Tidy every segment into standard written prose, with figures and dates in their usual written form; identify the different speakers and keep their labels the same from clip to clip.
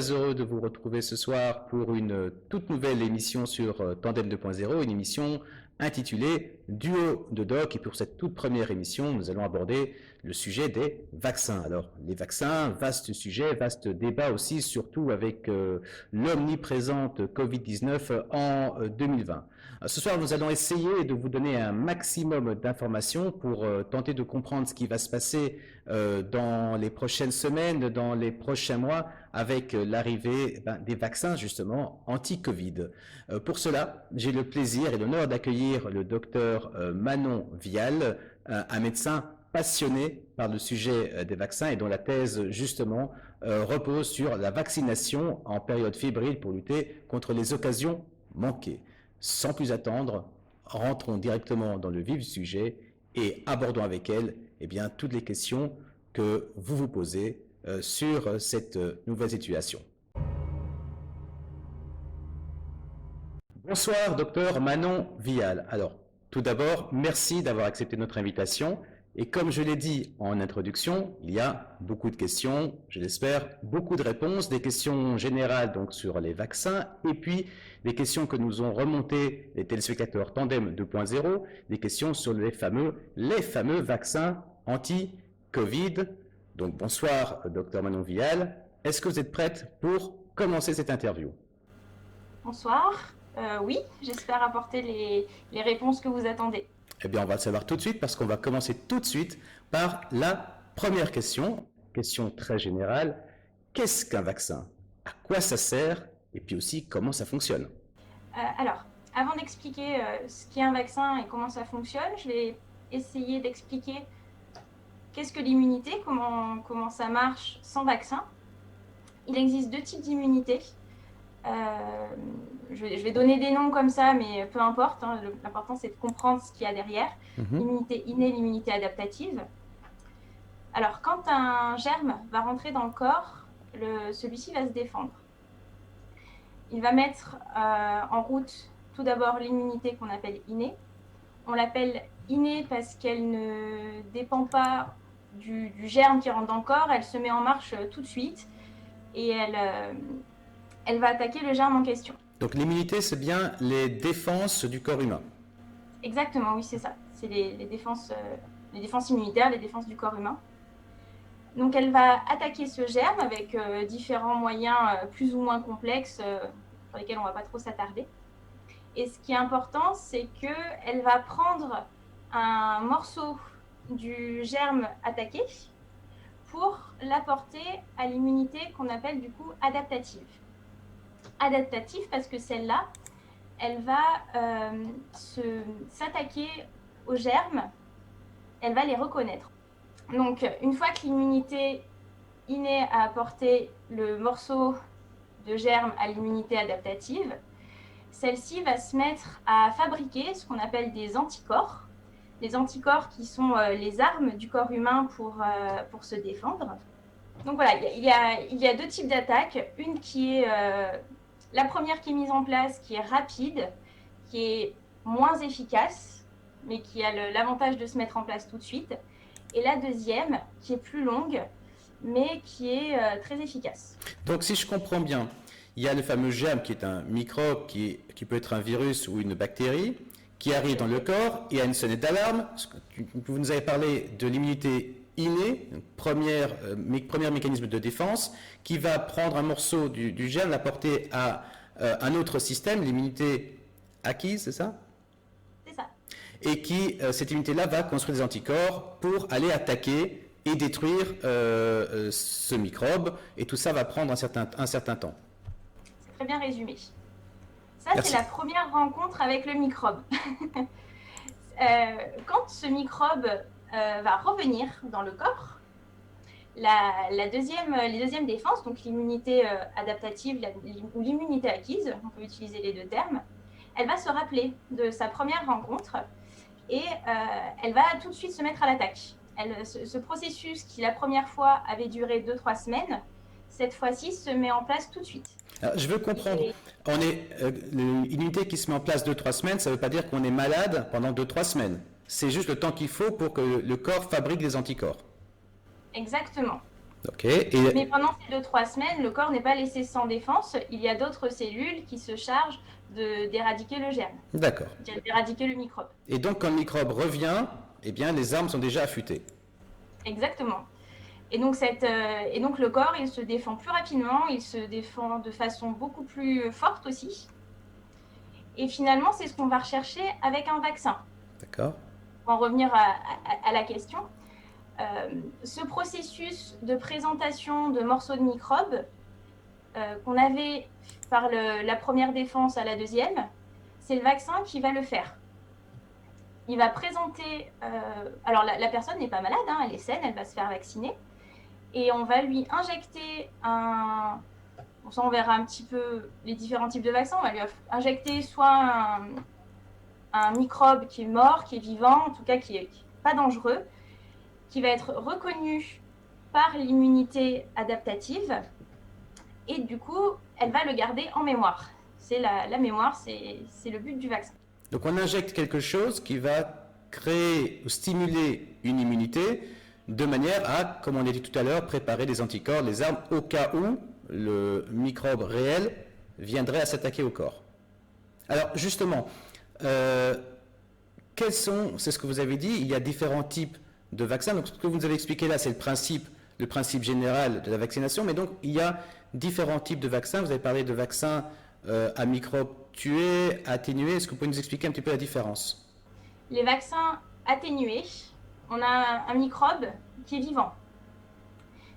Speaker 1: très heureux de vous retrouver ce soir pour une toute nouvelle émission sur Tandem 2.0, une émission intitulée Duo de Doc. Et pour cette toute première émission, nous allons aborder le sujet des vaccins. Alors, les vaccins, vaste sujet, vaste débat aussi, surtout avec l'omniprésente Covid-19 en 2020. Ce soir, nous allons essayer de vous donner un maximum d'informations pour tenter de comprendre ce qui va se passer dans les prochaines semaines, dans les prochains mois, avec l'arrivée des vaccins justement anti-Covid. Pour cela, j'ai le plaisir et l'honneur d'accueillir le docteur Manon Vial, un médecin passionné par le sujet des vaccins et dont la thèse justement repose sur la vaccination en période fébrile pour lutter contre les occasions manquées. Sans plus attendre, rentrons directement dans le vif du sujet et abordons avec elle toutes les questions que vous vous posez sur cette nouvelle situation. Bonsoir, docteur Manon Vial. Alors, tout d'abord, merci d'avoir accepté notre invitation. Et comme je l'ai dit en introduction, il y a beaucoup de questions, je l'espère, beaucoup de réponses, des questions générales donc sur les vaccins, et puis des questions que nous ont remontées les téléspectateurs Tandem 2.0, des questions sur les fameux vaccins anti-Covid. Donc bonsoir, docteur Manon Vial. Est-ce que vous êtes prête pour commencer cette interview?
Speaker 2: Bonsoir. Oui, j'espère apporter les réponses que vous attendez.
Speaker 1: Eh bien, on va le savoir tout de suite parce qu'on va commencer tout de suite par la première question très générale. Qu'est-ce qu'un vaccin? À quoi ça sert? Et puis aussi, comment ça fonctionne?
Speaker 2: Alors, avant d'expliquer ce qu'est un vaccin et comment ça fonctionne, je vais essayer d'expliquer qu'est-ce que l'immunité, comment ça marche sans vaccin. Il existe deux types d'immunité. Je vais donner des noms comme ça, mais peu importe. L'important, c'est de comprendre ce qu'il y a derrière. L'immunité innée, l'immunité adaptative. Alors, quand un germe va rentrer dans le corps, celui-ci va se défendre. Il va mettre en route tout d'abord l'immunité qu'on appelle innée. On l'appelle innée parce qu'elle ne dépend pas du germe qui rentre dans le corps. Elle se met en marche tout de suite et elle va attaquer le germe en question.
Speaker 1: Donc l'immunité, c'est bien les défenses du corps humain.
Speaker 2: Exactement, oui, c'est ça. C'est les défenses immunitaires, les défenses du corps humain. Donc elle va attaquer ce germe avec différents moyens plus ou moins complexes sur lesquels on ne va pas trop s'attarder. Et ce qui est important, c'est qu'elle va prendre un morceau du germe attaqué pour l'apporter à l'immunité qu'on appelle du coup adaptative. Adaptative parce que celle-là, elle va s'attaquer aux germes, elle va les reconnaître. Donc, une fois que l'immunité innée a apporté le morceau de germe à l'immunité adaptative, celle-ci va se mettre à fabriquer ce qu'on appelle des anticorps. Les anticorps qui sont les armes du corps humain pour se défendre. Donc voilà, il y a deux types d'attaques. Une qui est la première qui est mise en place, qui est rapide, qui est moins efficace, mais qui a l'avantage de se mettre en place tout de suite. Et la deuxième, qui est plus longue, mais qui est très efficace.
Speaker 1: Donc si je comprends bien, il y a le fameux germe qui est un microbe, qui peut être un virus ou une bactérie, qui arrive dans le corps et a une sonnette d'alarme. Vous nous avez parlé de l'immunité innée, premier mécanisme de défense, qui va prendre un morceau du germe, l'apporter à un autre système, l'immunité acquise, c'est ça?
Speaker 2: C'est ça.
Speaker 1: Et cette immunité-là va construire des anticorps pour aller attaquer et détruire ce microbe, et tout ça va prendre un certain temps.
Speaker 2: C'est très bien résumé. Ça, c'est la première rencontre avec le microbe. Quand ce microbe va revenir dans le corps, les deuxièmes défenses, donc l'immunité adaptative ou l'immunité acquise, on peut utiliser les deux termes, elle va se rappeler de sa première rencontre et elle va tout de suite se mettre à l'attaque. Ce processus qui la première fois avait duré 2-3 semaines, cette fois-ci se met en place tout de suite.
Speaker 1: Alors, je veux comprendre, une unité qui se met en place 2-3 semaines, ça ne veut pas dire qu'on est malade pendant 2-3 semaines. C'est juste le temps qu'il faut pour que le corps fabrique des anticorps.
Speaker 2: Exactement.
Speaker 1: Ok.
Speaker 2: Mais pendant ces 2-3 semaines, le corps n'est pas laissé sans défense. Il y a d'autres cellules qui se chargent d'éradiquer le germe,
Speaker 1: D'accord.
Speaker 2: d'éradiquer le microbe.
Speaker 1: Et donc, quand le microbe revient, eh bien, les armes sont déjà affûtées.
Speaker 2: Exactement. Et donc, le corps, il se défend plus rapidement, il se défend de façon beaucoup plus forte aussi. Et finalement, c'est ce qu'on va rechercher avec un vaccin.
Speaker 1: D'accord.
Speaker 2: Pour en revenir à la question, ce processus de présentation de morceaux de microbes qu'on avait par la première défense à la deuxième, c'est le vaccin qui va le faire. Il va présenter... alors, la personne n'est pas malade, hein, elle est saine, elle va se faire vacciner. Et on va lui injecter un... Bon, ça, on verra un petit peu les différents types de vaccins. On va lui injecter soit un microbe qui est mort, qui est vivant, en tout cas qui n'est pas dangereux, qui va être reconnu par l'immunité adaptative. Et du coup, elle va le garder en mémoire. C'est la mémoire, c'est le but du vaccin.
Speaker 1: Donc on injecte quelque chose qui va créer ou stimuler une immunité de manière à, comme on a dit tout à l'heure, préparer des anticorps, les armes, au cas où le microbe réel viendrait à s'attaquer au corps. Alors justement, quels sont, c'est ce que vous avez dit, il y a différents types de vaccins. Donc ce que vous nous avez expliqué là, c'est le principe général de la vaccination, mais donc il y a différents types de vaccins. Vous avez parlé de vaccins à microbes tués, atténués. Est-ce que vous pouvez nous expliquer un petit peu la différence?
Speaker 2: Les vaccins atténués, on a un microbe qui est vivant.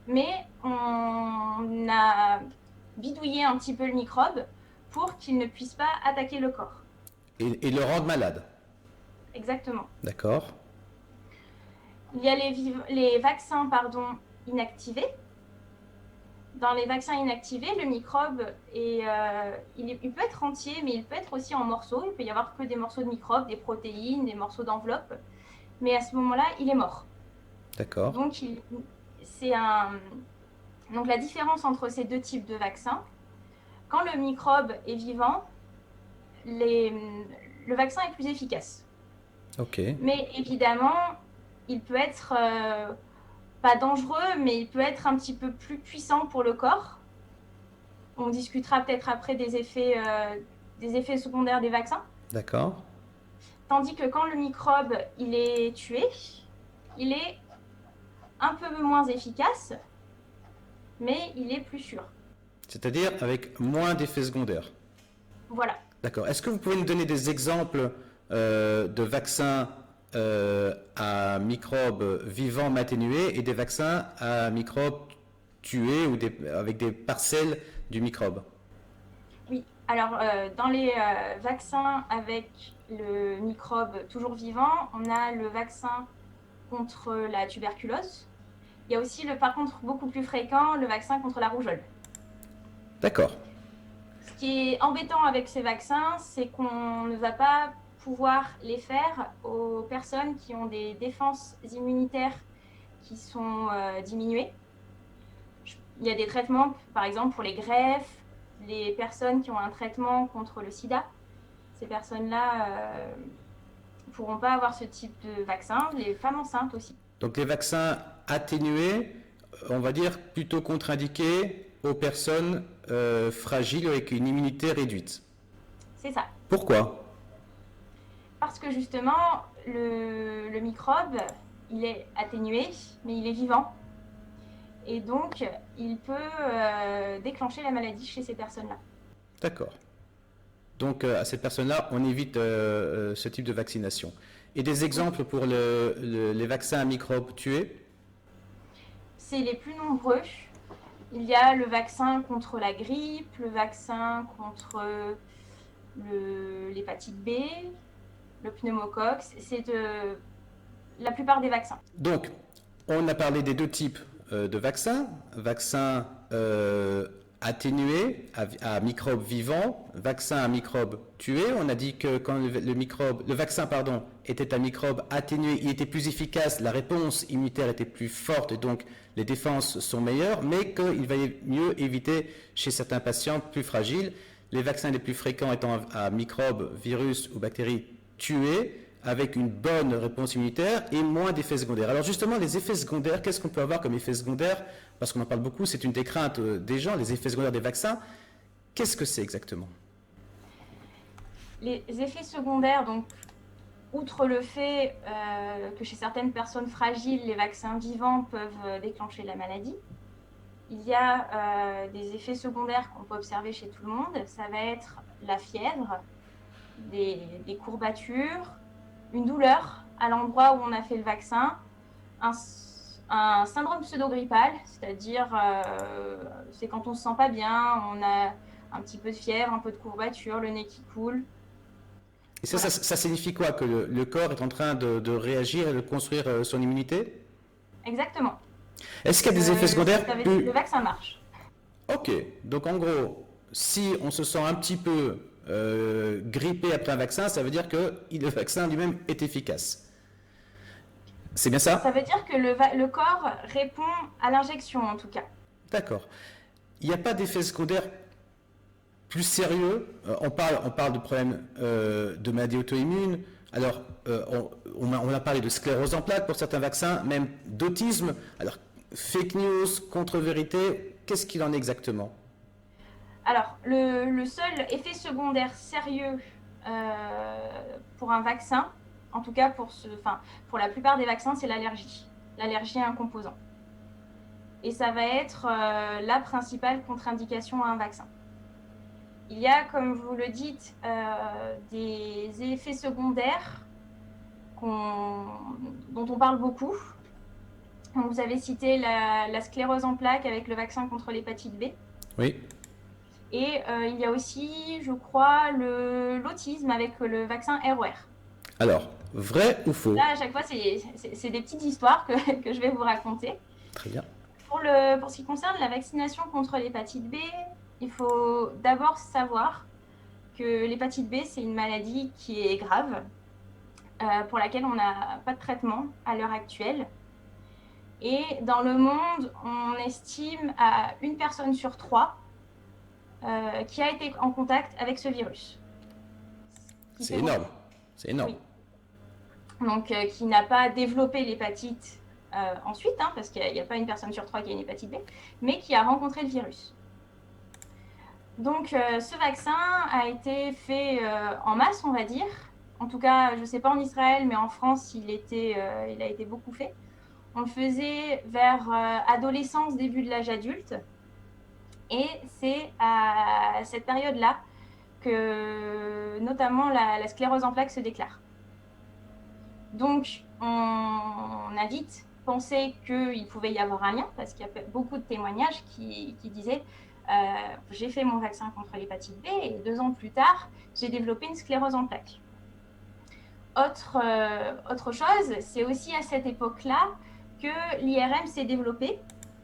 Speaker 2: Mais on a bidouillé un petit peu le microbe pour qu'il ne puisse pas attaquer le corps.
Speaker 1: Et le rendre malade.
Speaker 2: Exactement.
Speaker 1: D'accord.
Speaker 2: Il y a les vaccins inactivés. Dans les vaccins inactivés, le microbe il peut être entier, mais il peut être aussi en morceaux. Il peut y avoir que des morceaux de microbes, des protéines, des morceaux d'enveloppe. Mais à ce moment-là, il est mort.
Speaker 1: D'accord.
Speaker 2: Donc, donc la différence entre ces deux types de vaccins, quand le microbe est vivant, le vaccin est plus efficace.
Speaker 1: Ok.
Speaker 2: Mais évidemment, il peut être pas dangereux, mais il peut être un petit peu plus puissant pour le corps. On discutera peut-être après des effets secondaires des vaccins.
Speaker 1: D'accord.
Speaker 2: Tandis que quand le microbe il est tué, il est un peu moins efficace, mais il est plus sûr.
Speaker 1: C'est-à-dire avec moins d'effets secondaires.
Speaker 2: Voilà.
Speaker 1: D'accord. Est-ce que vous pouvez nous donner des exemples de vaccins à microbes vivants mais atténués et des vaccins à microbes tués ou avec des parcelles du microbe?
Speaker 2: Oui. Alors, dans les vaccins avec le microbe toujours vivant, on a le vaccin contre la tuberculose. Il y a aussi, par contre, beaucoup plus fréquent, le vaccin contre la rougeole.
Speaker 1: D'accord.
Speaker 2: Ce qui est embêtant avec ces vaccins, c'est qu'on ne va pas pouvoir les faire aux personnes qui ont des défenses immunitaires qui sont diminuées. Il y a des traitements, par exemple, pour les greffes, les personnes qui ont un traitement contre le sida. Ces personnes-là ne pourront pas avoir ce type de vaccin, les femmes enceintes aussi.
Speaker 1: Donc les vaccins atténués, on va dire plutôt contre-indiqués aux personnes fragiles avec une immunité réduite.
Speaker 2: C'est ça.
Speaker 1: Pourquoi?
Speaker 2: Parce que justement, le microbe, il est atténué, mais il est vivant. Et donc, il peut déclencher la maladie chez ces personnes-là.
Speaker 1: D'accord. Donc, à ces personnes-là, on évite ce type de vaccination. Et des exemples pour les vaccins à microbes tués?
Speaker 2: C'est les plus nombreux. Il y a le vaccin contre la grippe, le vaccin contre l'hépatite B, le pneumocoque. C'est la plupart des vaccins.
Speaker 1: Donc, on a parlé des deux types de vaccins. Vaccins atténués à microbes vivants, vaccin à microbes tués. On a dit que quand le vaccin était un microbe atténué, il était plus efficace, la réponse immunitaire était plus forte et donc les défenses sont meilleures, mais qu'il valait mieux éviter chez certains patients plus fragiles. Les vaccins les plus fréquents étant à microbes, virus ou bactéries tués, avec une bonne réponse immunitaire et moins d'effets secondaires. Alors justement, les effets secondaires, qu'est-ce qu'on peut avoir comme effets secondaires? Parce qu'on en parle beaucoup, c'est une des craintes des gens, les effets secondaires des vaccins. Qu'est-ce que c'est exactement?
Speaker 2: Les effets secondaires, donc, outre le fait que chez certaines personnes fragiles, les vaccins vivants peuvent déclencher la maladie, il y a des effets secondaires qu'on peut observer chez tout le monde. Ça va être la fièvre, des courbatures, une douleur à l'endroit où on a fait le vaccin, un syndrome pseudo-grippal, c'est-à-dire c'est quand on ne se sent pas bien, on a un petit peu de fièvre, un peu de courbature, le nez qui coule.
Speaker 1: Et ça signifie quoi? Que le corps est en train de réagir et de construire son immunité?
Speaker 2: Exactement.
Speaker 1: Est-ce qu'il y a des effets secondaires
Speaker 2: Ça veut dire que le vaccin marche.
Speaker 1: Ok, donc en gros, si on se sent un petit peu grippé après un vaccin, ça veut dire que le vaccin lui-même est efficace. C'est bien ça?
Speaker 2: Ça veut dire que le corps répond à l'injection, en tout cas.
Speaker 1: D'accord. Il n'y a pas d'effet secondaire plus sérieux. On parle de problèmes de maladies auto-immunes. Alors, on a parlé de sclérose en plaques pour certains vaccins, même d'autisme. Alors, fake news, contre-vérité, qu'est-ce qu'il en est exactement?
Speaker 2: Alors, le seul effet secondaire sérieux pour un vaccin, en tout cas pour la plupart des vaccins, c'est l'allergie. L'allergie à un composant. Et ça va être la principale contre-indication à un vaccin. Il y a, comme vous le dites, des effets secondaires dont on parle beaucoup. Donc, vous avez cité la sclérose en plaques avec le vaccin contre l'hépatite B.
Speaker 1: Oui.
Speaker 2: Et il y a aussi, je crois, l'autisme avec le vaccin ROR.
Speaker 1: Alors, vrai ou faux?
Speaker 2: Là, à chaque fois, c'est des petites histoires que je vais vous raconter.
Speaker 1: Très bien.
Speaker 2: Pour ce qui concerne la vaccination contre l'hépatite B, il faut d'abord savoir que l'hépatite B, c'est une maladie qui est grave, pour laquelle on n'a pas de traitement à l'heure actuelle. Et dans le monde, on estime à une personne sur 3 qui a été en contact avec ce virus.
Speaker 1: C'est énorme. C'est énorme.
Speaker 2: Oui. Donc, qui n'a pas développé l'hépatite ensuite, parce qu'il n'y a pas une personne sur 3 qui a une hépatite B, mais qui a rencontré le virus. Donc, ce vaccin a été fait en masse, on va dire. En tout cas, je ne sais pas en Israël, mais en France, il a été beaucoup fait. On le faisait vers adolescence, début de l'âge adulte. Et c'est à cette période-là que notamment la sclérose en plaques se déclare. Donc, on a vite pensé qu'il pouvait y avoir un lien, parce qu'il y a beaucoup de témoignages qui disaient j'ai fait mon vaccin contre l'hépatite B et 2 ans plus tard, j'ai développé une sclérose en plaques. Autre chose, c'est aussi à cette époque-là que l'IRM s'est développé.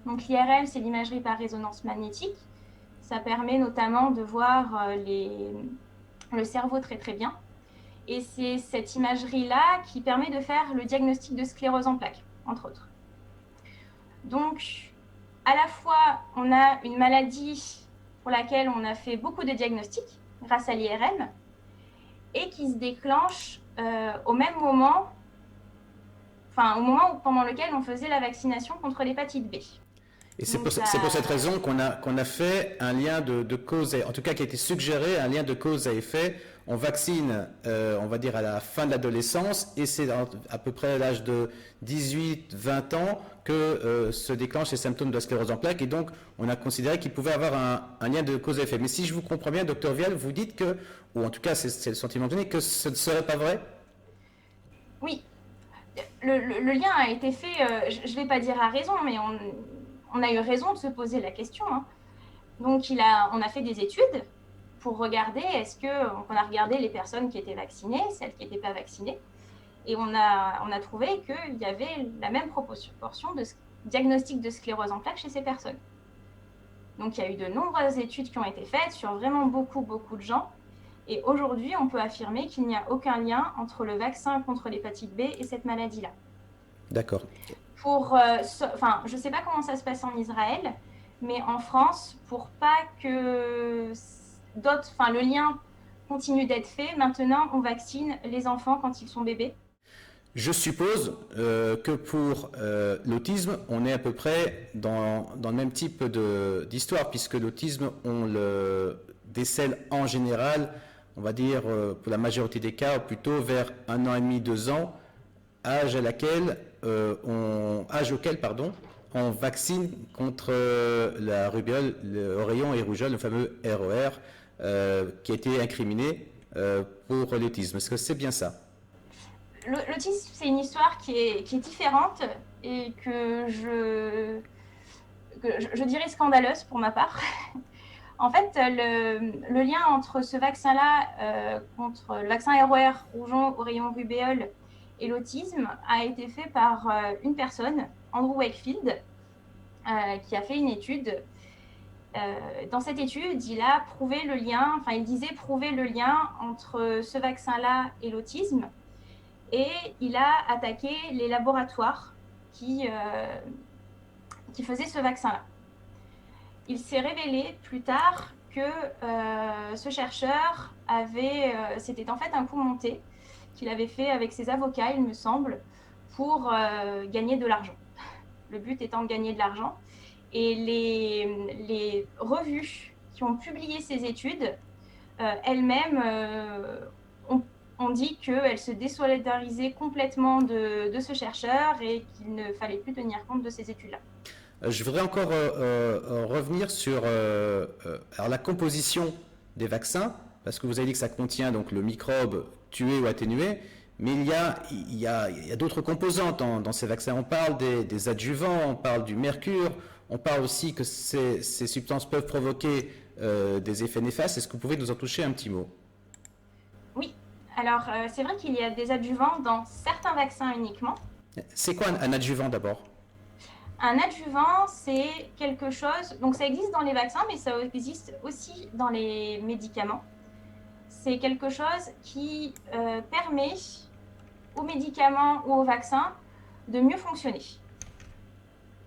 Speaker 2: Donc l'IRM, c'est l'imagerie par résonance magnétique. Ça permet notamment de voir le cerveau très très bien. Et c'est cette imagerie-là qui permet de faire le diagnostic de sclérose en plaques, entre autres. Donc, à la fois, on a une maladie pour laquelle on a fait beaucoup de diagnostics grâce à l'IRM et qui se déclenche au même moment, au moment pendant lequel on faisait la vaccination contre l'hépatite B.
Speaker 1: Et c'est pour cette raison qu'on a fait un lien de cause, en tout cas qui a été suggéré, un lien de cause à effet. On vaccine, on va dire, à la fin de l'adolescence, et c'est à peu près à l'âge de 18-20 ans que se déclenchent les symptômes de la sclérose en plaques, et donc on a considéré qu'il pouvait avoir un lien de cause à effet. Mais si je vous comprends bien, docteur Vial, vous dites que, ou en tout cas c'est le sentiment donné, que ce ne serait pas vrai?
Speaker 2: Oui, le lien a été fait, je ne vais pas dire à raison, mais on a eu raison de se poser la question. Donc, on a fait des études pour regarder, on a regardé les personnes qui étaient vaccinées, celles qui n'étaient pas vaccinées, et on a trouvé qu'il y avait la même proportion de diagnostic de sclérose en plaques chez ces personnes. Donc, il y a eu de nombreuses études qui ont été faites sur vraiment beaucoup de gens, et aujourd'hui, on peut affirmer qu'il n'y a aucun lien entre le vaccin contre l'hépatite B et cette maladie-là.
Speaker 1: D'accord.
Speaker 2: Je ne sais pas comment ça se passe en Israël, mais en France, pour pas que le lien continue d'être fait. Maintenant, on vaccine les enfants quand ils sont bébés.
Speaker 1: Je suppose que pour l'autisme, on est à peu près dans le même type d'histoire, puisque l'autisme, on le décèle en général, on va dire pour la majorité des cas, plutôt vers 1 an et demi, 2 ans, âge auquel on vaccine contre la rubéole, le oreillon et rougeole, le fameux RER, qui a été incriminé pour l'autisme. Est-ce que c'est bien ça?
Speaker 2: L'autisme, c'est une histoire qui est différente et que je dirais scandaleuse pour ma part. En fait, le lien entre ce vaccin-là, contre le vaccin RER, rougeon, oreillon, rubéole, et l'autisme, a été fait par une personne, Andrew Wakefield, qui a fait une étude. Dans cette étude, il a prouvé le lien, enfin il disait prouver le lien entre ce vaccin-là et l'autisme, et il a attaqué les laboratoires qui faisaient ce vaccin-là. Il s'est révélé plus tard que ce chercheur c'était en fait un coup monté qu'il avait fait avec ses avocats, il me semble, pour gagner de l'argent. Le but étant de gagner de l'argent. Et les revues qui ont publié ces études, elles-mêmes ont dit qu'elles se désolidarisaient complètement de ce chercheur et qu'il ne fallait plus tenir compte de ces études-là.
Speaker 1: Je voudrais encore revenir sur alors la composition des vaccins, parce que vous avez dit que ça contient donc le microbe tué ou atténué, mais il y a d'autres composantes dans ces vaccins. On parle des adjuvants, on parle du mercure, on parle aussi que ces substances peuvent provoquer des effets néfastes. Est-ce que vous pouvez nous en toucher un petit mot?
Speaker 2: Oui, alors c'est vrai qu'il y a des adjuvants dans certains vaccins uniquement.
Speaker 1: C'est quoi un adjuvant d'abord?
Speaker 2: Un adjuvant, c'est quelque chose, donc ça existe dans les vaccins, mais ça existe aussi dans les médicaments. C'est quelque chose qui permet aux médicaments ou aux vaccins de mieux fonctionner.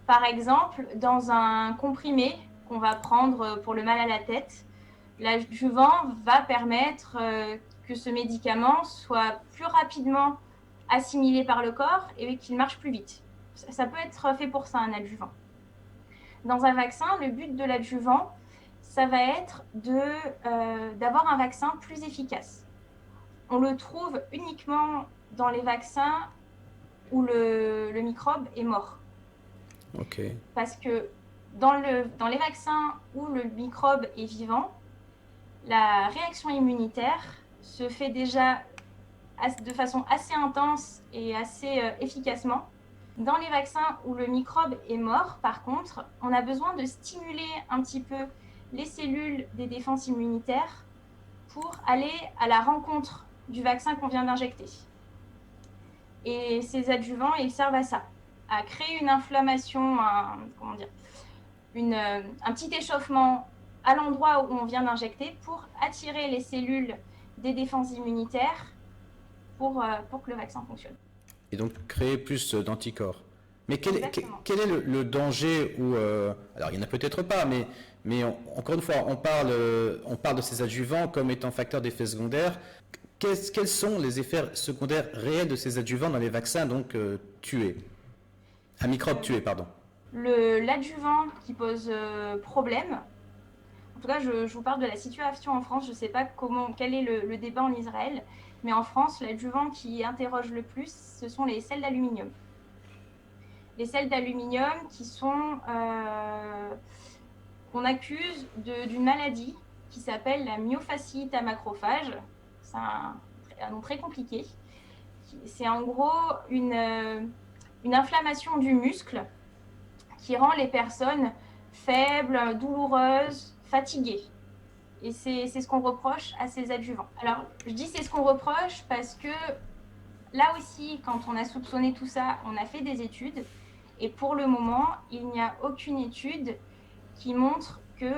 Speaker 2: Par exemple, dans un comprimé qu'on va prendre pour le mal à la tête, l'adjuvant va permettre que ce médicament soit plus rapidement assimilé par le corps et qu'il marche plus vite. Ça peut être fait pour ça, un adjuvant. Dans un vaccin, le but de l'adjuvant, ça va être d'avoir un vaccin plus efficace. On le trouve uniquement dans les vaccins où le microbe est mort.
Speaker 1: Okay.
Speaker 2: Parce que dans les vaccins où le microbe est vivant, la réaction immunitaire se fait déjà de façon assez intense et assez efficacement. Dans les vaccins où le microbe est mort, par contre, on a besoin de stimuler un petit peu les cellules des défenses immunitaires pour aller à la rencontre du vaccin qu'on vient d'injecter. Et ces adjuvants, ils servent à ça, à créer une inflammation, un petit échauffement à l'endroit où on vient d'injecter pour attirer les cellules des défenses immunitaires pour que le vaccin fonctionne.
Speaker 1: Et donc créer plus d'anticorps. Mais quel est le danger alors il n'y en a peut-être pas, mais encore une fois, on parle de ces adjuvants comme étant facteurs d'effets secondaires. Quels sont les effets secondaires réels de ces adjuvants dans les vaccins donc tués? Un microbe tué, pardon.
Speaker 2: L'adjuvant qui pose problème, en tout cas je vous parle de la situation en France, je ne sais pas quel est le débat en Israël, mais en France, l'adjuvant qui interroge le plus, ce sont les sels d'aluminium. Les sels d'aluminium qui sont, qu'on accuse d'une maladie qui s'appelle la myofasciite à macrophage. C'est un nom très compliqué. C'est en gros une inflammation du muscle qui rend les personnes faibles, douloureuses, fatiguées. Et c'est ce qu'on reproche à ces adjuvants. Alors, je dis c'est ce qu'on reproche parce que là aussi, quand on a soupçonné tout ça, on a fait des études. Et pour le moment, il n'y a aucune étude qui montre que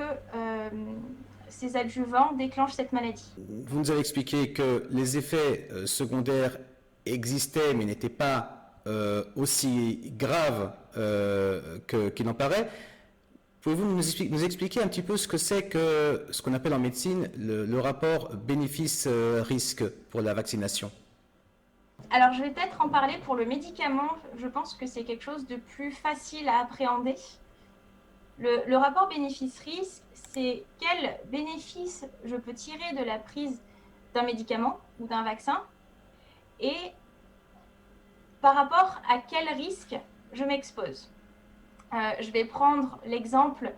Speaker 2: ces adjuvants déclenchent cette maladie.
Speaker 1: Vous nous avez expliqué que les effets secondaires existaient, mais n'étaient pas aussi graves qu'il en paraît. Pouvez-vous nous expliquer un petit peu ce que c'est que ce qu'on appelle en médecine le rapport bénéfice-risque pour la vaccination?
Speaker 2: Alors, je vais peut-être en parler pour le médicament. Je pense que c'est quelque chose de plus facile à appréhender. Le rapport bénéfice-risque, c'est quel bénéfice je peux tirer de la prise d'un médicament ou d'un vaccin et par rapport à quel risque je m'expose. Je vais prendre l'exemple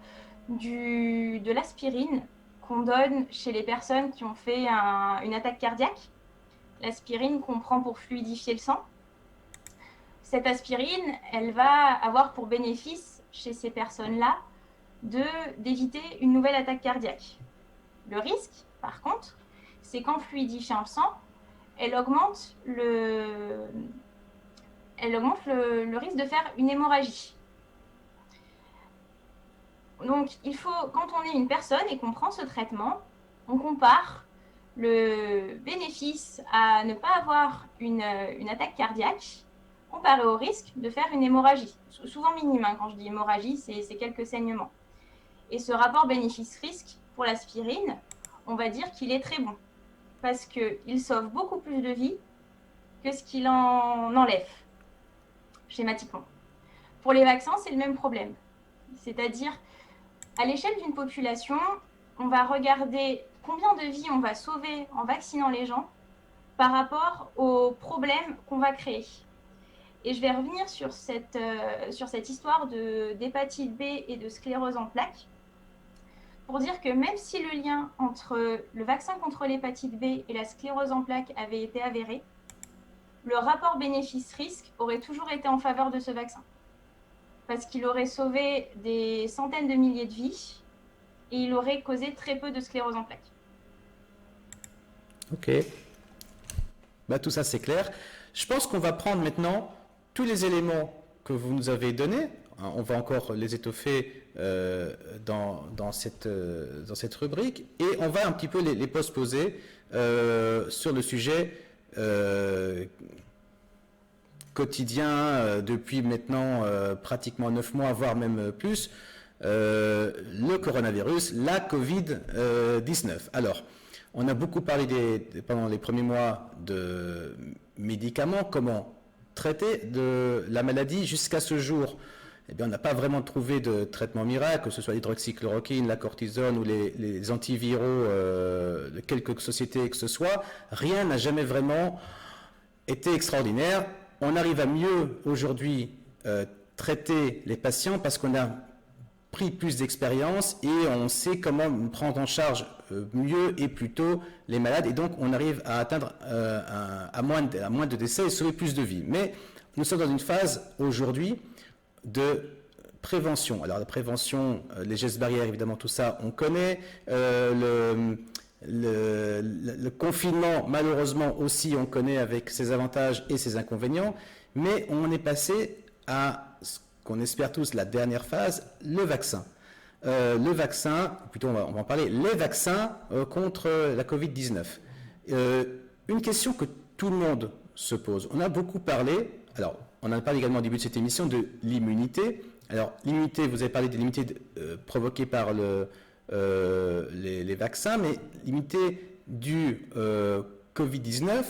Speaker 2: de l'aspirine qu'on donne chez les personnes qui ont fait une attaque cardiaque. L'aspirine qu'on prend pour fluidifier le sang. Cette aspirine, elle va avoir pour bénéfice chez ces personnes-là d'éviter une nouvelle attaque cardiaque. Le risque, par contre, c'est qu'en fluidifiant le sang, elle augmente le risque de faire une hémorragie. Donc, il faut, quand on est une personne et qu'on prend ce traitement, on compare le bénéfice à ne pas avoir une attaque cardiaque comparé au risque de faire une hémorragie. Souvent minime, hein, quand je dis hémorragie, c'est quelques saignements. Et ce rapport bénéfice-risque pour l'aspirine, on va dire qu'il est très bon parce qu'il sauve beaucoup plus de vies que ce qu'il en enlève, schématiquement. Pour les vaccins, c'est le même problème. C'est-à-dire, à l'échelle d'une population, on va regarder combien de vies on va sauver en vaccinant les gens par rapport aux problèmes qu'on va créer. Et je vais revenir sur cette histoire d'hépatite B et de sclérose en plaques pour dire que même si le lien entre le vaccin contre l'hépatite B et la sclérose en plaques avait été avéré, le rapport bénéfice-risque aurait toujours été en faveur de ce vaccin. Parce qu'il aurait sauvé des centaines de milliers de vies et il aurait causé très peu de sclérose en plaques.
Speaker 1: Ok. Bah, tout ça, c'est clair. Je pense qu'on va prendre maintenant tous les éléments que vous nous avez donnés. On va encore les étoffer dans cette rubrique et on va un petit peu les postposer sur le sujet quotidien depuis maintenant pratiquement 9 mois, voire même plus, le coronavirus, la Covid-19. Alors, on a beaucoup parlé pendant les premiers mois de médicaments, comment traiter de la maladie. Jusqu'à ce jour, eh bien, on n'a pas vraiment trouvé de traitement miracle, que ce soit l'hydroxychloroquine, la cortisone ou les antiviraux de quelques sociétés que ce soit. Rien n'a jamais vraiment été extraordinaire. On arrive à mieux aujourd'hui traiter les patients parce qu'on a pris plus d'expérience et on sait comment prendre en charge mieux et plus tôt les malades et donc on arrive à atteindre à moins de décès et sauver plus de vies. Mais nous sommes dans une phase aujourd'hui de prévention. Alors la prévention, les gestes barrières, évidemment, tout ça, on connaît. Le confinement, malheureusement aussi, on connaît avec ses avantages et ses inconvénients, mais on est passé à ce qu'on espère tous la dernière phase, le vaccin. Le vaccin, plutôt on va en parler, les vaccins contre la Covid-19. Une question que tout le monde se pose. On a beaucoup parlé, alors on en a parlé également au début de cette émission, de l'immunité. Alors l'immunité, vous avez parlé de l'immunité provoquée par les vaccins, mais l'immunité du Covid-19,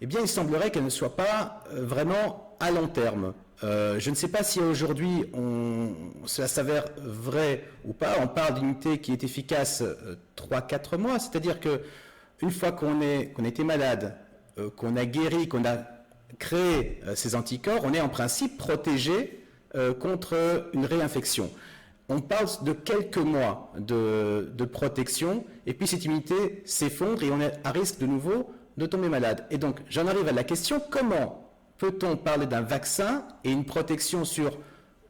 Speaker 1: eh bien il semblerait qu'elle ne soit pas vraiment à long terme. Je ne sais pas si aujourd'hui cela s'avère vrai ou pas. On parle d'immunité qui est efficace 3-4 mois, c'est-à-dire qu'une fois qu'on a été malade, qu'on a guéri, qu'on a créé ces anticorps, on est en principe protégé contre une réinfection. On parle de quelques mois de protection et puis cette immunité s'effondre et on est à risque de nouveau de tomber malade. Et donc j'en arrive à la question, comment peut-on parler d'un vaccin et une protection sur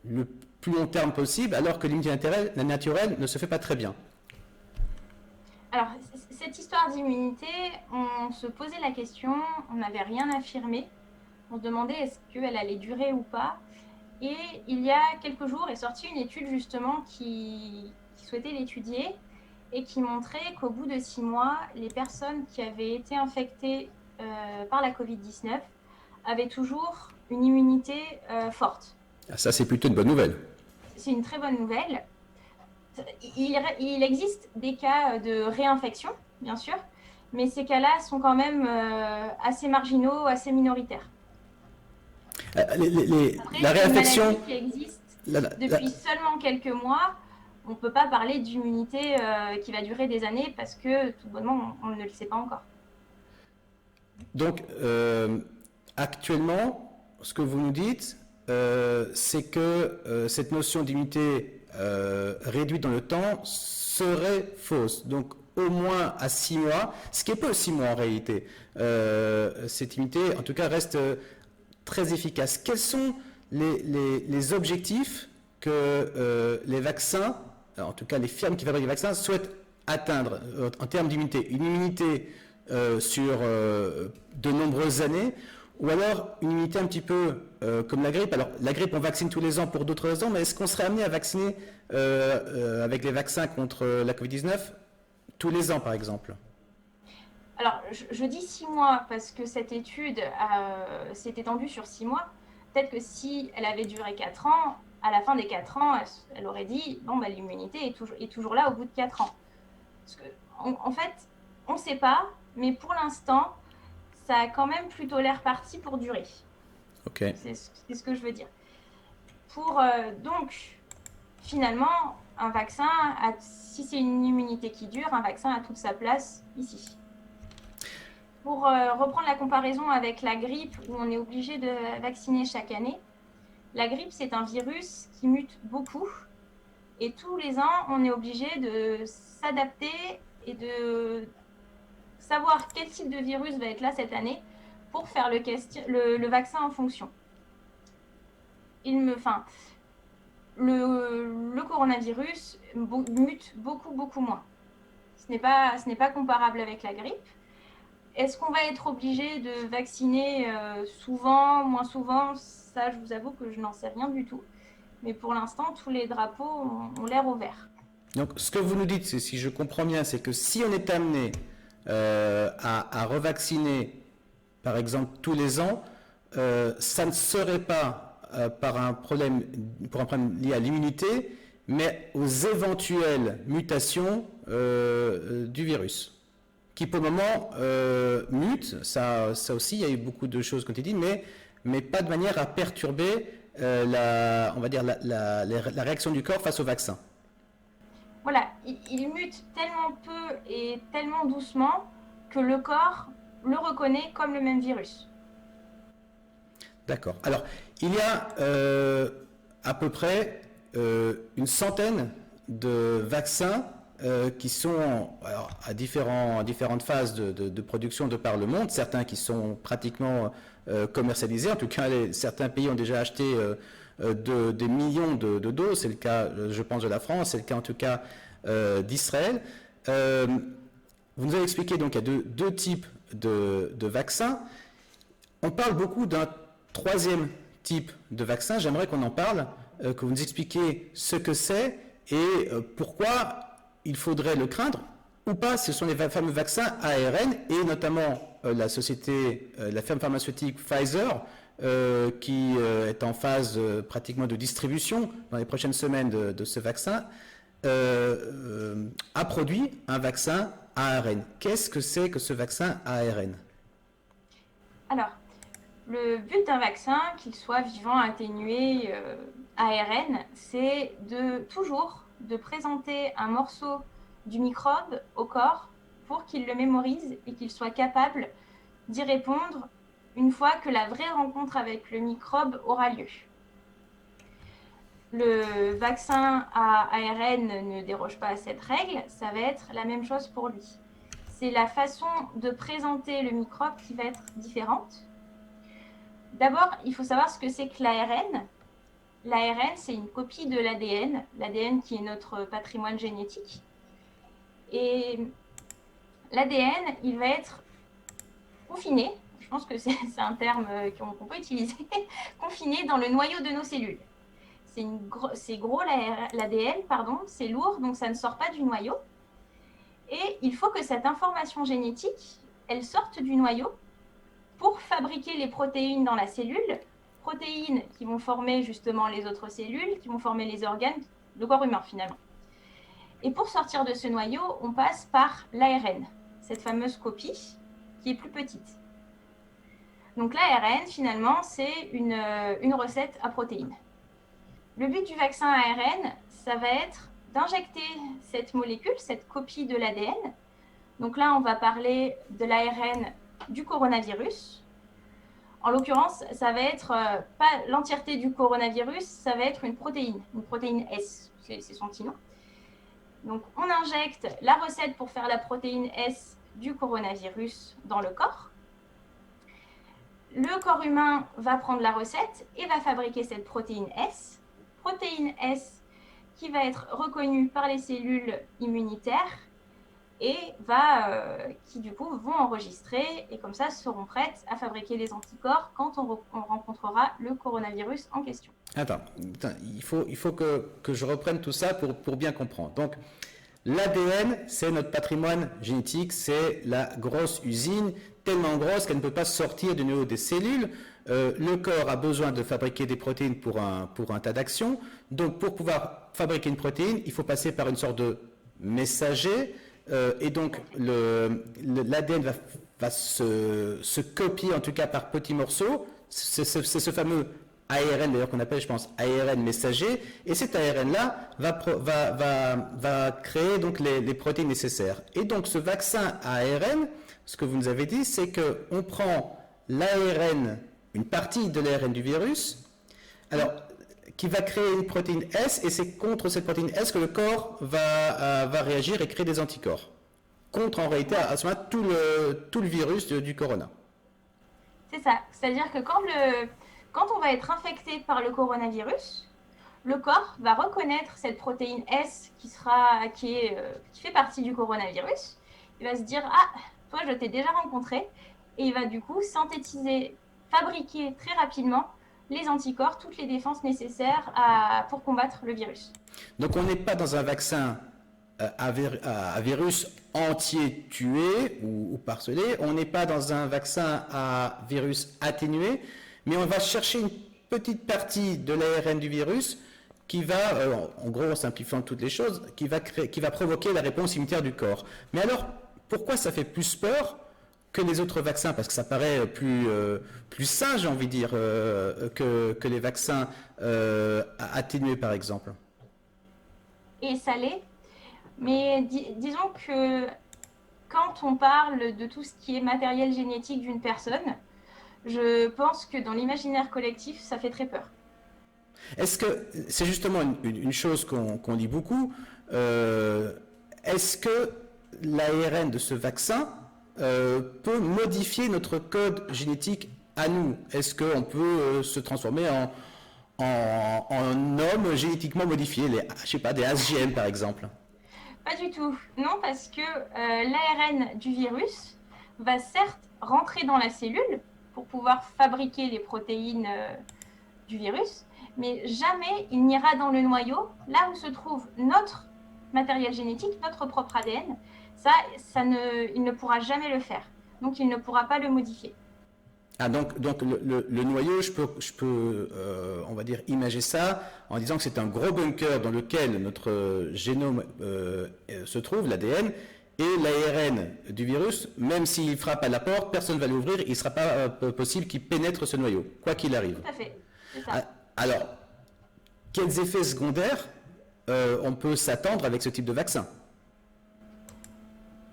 Speaker 1: le plus long terme possible alors que l'immunité naturelle ne se fait pas très bien?
Speaker 2: Alors, cette histoire d'immunité, on se posait la question, on n'avait rien affirmé, on se demandait est-ce qu'elle allait durer ou pas. Et il y a quelques jours est sortie une étude justement qui souhaitait l'étudier et qui montrait qu'au bout de 6 mois, les personnes qui avaient été infectées par la Covid-19 avaient toujours une immunité forte.
Speaker 1: Ça, c'est plutôt une bonne nouvelle.
Speaker 2: C'est une très bonne nouvelle. il existe des cas de réinfection, bien sûr, mais ces cas-là sont quand même assez marginaux, assez minoritaires. Après,
Speaker 1: La
Speaker 2: c'est une
Speaker 1: réinfection,
Speaker 2: maladie qui existe depuis seulement quelques mois. On ne peut pas parler d'immunité qui va durer des années parce que tout bonnement, on ne le sait pas encore.
Speaker 1: donc, actuellement, ce que vous nous dites, c'est que cette notion d'immunité réduite dans le temps serait fausse. Donc, au moins à 6 mois, ce qui est peu 6 mois en réalité, cette immunité, en tout cas, reste très efficace. Quels sont les objectifs que les vaccins, en tout cas les firmes qui fabriquent les vaccins, souhaitent atteindre en termes d'immunité? Une immunité sur de nombreuses années, ou alors une immunité un petit peu comme la grippe. Alors la grippe on vaccine tous les ans pour d'autres raisons, mais est-ce qu'on serait amené à vacciner avec les vaccins contre la Covid-19 tous les ans par exemple?
Speaker 2: Alors, je dis 6 mois parce que cette étude s'est étendue sur 6 mois. Peut-être que si elle avait duré 4 ans, à la fin des 4 ans, elle aurait dit bon, bah, l'immunité est toujours là au bout de 4 ans. Parce que, en fait, on ne sait pas, mais pour l'instant, ça a quand même plutôt l'air parti pour durer.
Speaker 1: Ok.
Speaker 2: C'est ce que je veux dire. Donc, finalement, un vaccin, si c'est une immunité qui dure, un vaccin a toute sa place ici. Pour reprendre la comparaison avec la grippe, où on est obligé de vacciner chaque année, la grippe, c'est un virus qui mute beaucoup. Et tous les ans, on est obligé de s'adapter et de savoir quel type de virus va être là cette année pour faire le vaccin en fonction. Le coronavirus mute beaucoup moins. Ce n'est pas comparable avec la grippe. Est-ce qu'on va être obligé de vacciner souvent, moins souvent? Ça, je vous avoue que je n'en sais rien du tout. Mais pour l'instant, tous les drapeaux ont l'air au vert.
Speaker 1: Donc, ce que vous nous dites, si je comprends bien, c'est que si on est amené à revacciner, par exemple, tous les ans, ça ne serait pas pour un problème lié à l'immunité, mais aux éventuelles mutations du virus, qui pour le moment mutent. Ça aussi, il y a eu beaucoup de choses qui ont été dites, mais pas de manière à perturber on va dire la réaction du corps face au vaccin.
Speaker 2: Voilà, il mute tellement peu et tellement doucement que le corps le reconnaît comme le même virus.
Speaker 1: D'accord. Alors, il y a à peu près une centaine de vaccins qui sont à différentes phases de production de par le monde, certains qui sont pratiquement commercialisés, en tout cas certains pays ont déjà acheté des millions de doses, c'est le cas je pense de la France, c'est le cas en tout cas d'Israël. Vous nous avez expliqué donc qu'il y a deux types de vaccins. On parle beaucoup d'un troisième type de vaccin, j'aimerais qu'on en parle, que vous nous expliquiez ce que c'est et pourquoi il faudrait le craindre ou pas. Ce sont les fameux vaccins ARN et notamment la firme pharmaceutique Pfizer qui est en phase pratiquement de distribution dans les prochaines semaines de ce vaccin, a produit un vaccin ARN. Qu'est-ce que c'est que ce vaccin ARN?
Speaker 2: Alors, le but d'un vaccin, qu'il soit vivant, atténué, ARN, c'est toujours de présenter un morceau du microbe au corps pour qu'il le mémorise et qu'il soit capable d'y répondre une fois que la vraie rencontre avec le microbe aura lieu. Le vaccin à ARN ne déroge pas à cette règle, ça va être la même chose pour lui. C'est la façon de présenter le microbe qui va être différente. D'abord, il faut savoir ce que c'est que l'ARN. L'ARN, c'est une copie de l'ADN, l'ADN qui est notre patrimoine génétique. Et l'ADN, il va être confiné, je pense que c'est un terme qu'on peut utiliser, confiné dans le noyau de nos cellules. C'est gros l'ADN, c'est lourd, donc ça ne sort pas du noyau. Et il faut que cette information génétique, elle sorte du noyau pour fabriquer les protéines dans la cellule, protéines qui vont former justement les autres cellules, qui vont former les organes, le corps humain finalement. Et pour sortir de ce noyau, on passe par l'ARN, cette fameuse copie qui est plus petite. Donc l'ARN, finalement, c'est une recette à protéines. Le but du vaccin ARN, ça va être d'injecter cette molécule, cette copie de l'ADN. Donc là, on va parler de l'ARN du coronavirus. En l'occurrence, ça va être pas l'entièreté du coronavirus, ça va être une protéine S, c'est son petit nom. Donc on injecte la recette pour faire la protéine S du coronavirus dans le corps. Le corps humain va prendre la recette et va fabriquer cette protéine S qui va être reconnue par les cellules immunitaires et qui du coup vont enregistrer et comme ça seront prêtes à fabriquer les anticorps quand on rencontrera le coronavirus en question.
Speaker 1: Attends, il faut que je reprenne tout ça pour bien comprendre. Donc, l'ADN, c'est notre patrimoine génétique, c'est la grosse usine, tellement grosse qu'elle ne peut pas sortir du noyau des cellules. Le corps a besoin de fabriquer des protéines pour un tas d'actions. Donc, pour pouvoir fabriquer une protéine, il faut passer par une sorte de messager. Et donc, l'ADN va se copier, en tout cas par petits morceaux. C'est ce fameux ARN, d'ailleurs, qu'on appelle, je pense, ARN messager. Et cet ARN-là va créer donc les protéines nécessaires. Et donc, ce vaccin ARN, ce que vous nous avez dit, c'est qu'on prend l'ARN, une partie de l'ARN du virus, alors, qui va créer une protéine S, et c'est contre cette protéine S que le corps va réagir et créer des anticorps. Contre, en réalité, à ce moment, tout le virus du corona.
Speaker 2: C'est ça. C'est-à-dire que quand on va être infecté par le coronavirus, le corps va reconnaître cette protéine S qui fait partie du coronavirus. Il va se dire « Ah, toi, je t'ai déjà rencontré ». Et il va du coup synthétiser, fabriquer très rapidement les anticorps, toutes les défenses nécessaires pour combattre le virus.
Speaker 1: Donc on n'est pas dans un vaccin à virus entier tué ou parcelé, on n'est pas dans un vaccin à virus atténué, mais on va chercher une petite partie de l'ARN du virus qui va, en gros en simplifiant toutes les choses, qui va provoquer la réponse immunitaire du corps. Mais alors, pourquoi ça fait plus peur que les autres vaccins, parce que ça paraît plus sain, j'ai envie de dire, que les vaccins atténués, par exemple.
Speaker 2: Et ça l'est, mais disons que quand on parle de tout ce qui est matériel génétique d'une personne, je pense que dans l'imaginaire collectif, ça fait très peur.
Speaker 1: Est-ce que, c'est justement une chose qu'on dit beaucoup, est-ce que l'ARN de ce vaccin peut modifier notre code génétique à nous? Est-ce qu'on peut se transformer en homme génétiquement modifié, je sais pas, des ASGM par exemple?
Speaker 2: Pas du tout, non, parce que l'ARN du virus va certes rentrer dans la cellule pour pouvoir fabriquer les protéines du virus, mais jamais il n'ira dans le noyau, là où se trouve notre matériel génétique, notre propre ADN. Il ne pourra jamais le faire. Donc, il ne pourra pas le modifier.
Speaker 1: Ah, donc le noyau, je peux on va dire, imager ça en disant que c'est un gros bunker dans lequel notre génome se trouve, l'ADN, et l'ARN du virus, même s'il frappe à la porte, personne ne va l'ouvrir, il ne sera pas possible qu'il pénètre ce noyau, quoi qu'il arrive.
Speaker 2: Tout à fait, c'est ça.
Speaker 1: Alors, quels effets secondaires on peut s'attendre avec ce type de vaccin?